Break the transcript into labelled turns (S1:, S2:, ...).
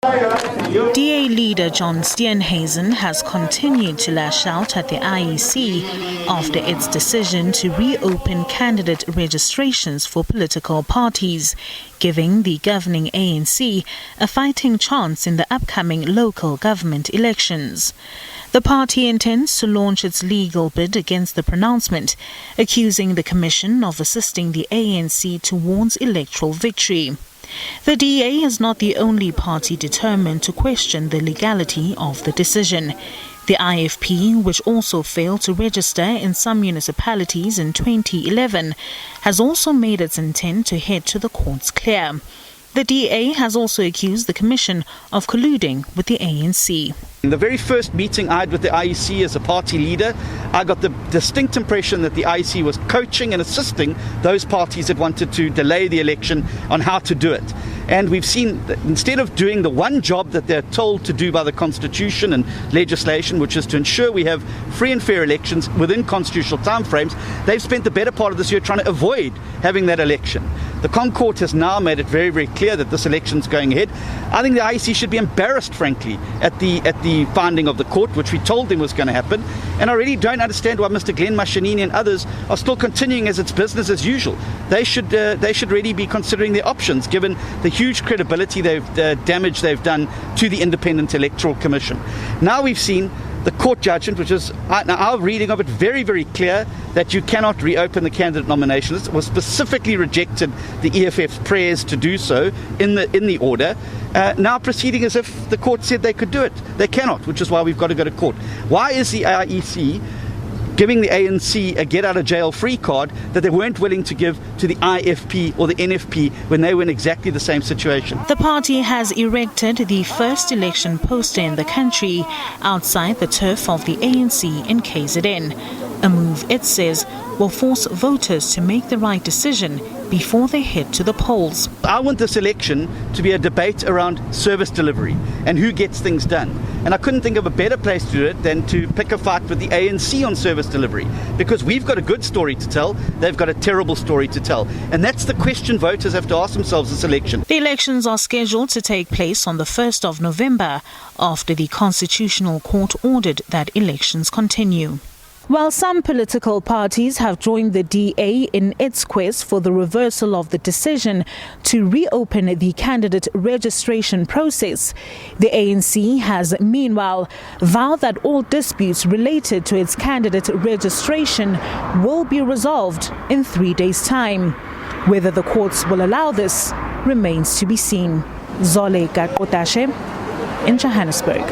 S1: DA leader John Steenhuisen has continued to lash out at the IEC after its decision to reopen candidate registrations for political parties, giving the governing ANC a fighting chance in the upcoming local government elections. The party intends to launch its legal bid against the pronouncement, accusing the Commission of assisting the ANC towards electoral victory. The DA is not the only party determined to question the legality of the decision. The IFP, which also failed to register in some municipalities in 2011, has also made its intent to head to the courts clear. The DA has also accused the Commission of colluding with the ANC.
S2: In the very first meeting I had with the IEC as a party leader, I got the distinct impression that the IEC was coaching and assisting those parties that wanted to delay the election on how to do it. And we've seen that instead of doing the one job that they're told to do by the Constitution and legislation, which is to ensure we have free and fair elections within constitutional timeframes, they've spent the better part of this year trying to avoid having that election. The Concourt has now made it very, very clear that this election's going ahead. I think the IEC should be embarrassed, frankly, at the finding of the court, which we told them was going to happen. And I really don't understand why Mr. Glenn Mashinini and others are still continuing as it's business as usual. They should really be considering their options, given the huge credibility damage they've done to the Independent Electoral Commission. Now we've seen the court judgment, which is our reading of it very, very clear that you cannot reopen the candidate nominations. It was specifically rejected the EFF's prayers to do so in the order. Now proceeding as if the court said they could do it. They cannot, which is why we've got to go to court. Why is the IEC giving the ANC a get-out-of-jail-free card that they weren't willing to give to the IFP or the NFP when they were in exactly the same situation?
S1: The party has erected the first election poster in the country outside the turf of the ANC in KZN, a move it says will force voters to make the right decision before they head to the polls.
S2: I want this election to be a debate around service delivery and who gets things done. And I couldn't think of a better place to do it than to pick a fight with the ANC on service delivery, because we've got a good story to tell, they've got a terrible story to tell. And that's the question voters have to ask themselves this election.
S1: The elections are scheduled to take place on the 1st of November after the Constitutional Court ordered that elections continue. While some political parties have joined the DA in its quest for the reversal of the decision to reopen the candidate registration process, the ANC has meanwhile vowed that all disputes related to its candidate registration will be resolved in 3 days' time. Whether the courts will allow this remains to be seen. Zole Gakotashe in Johannesburg.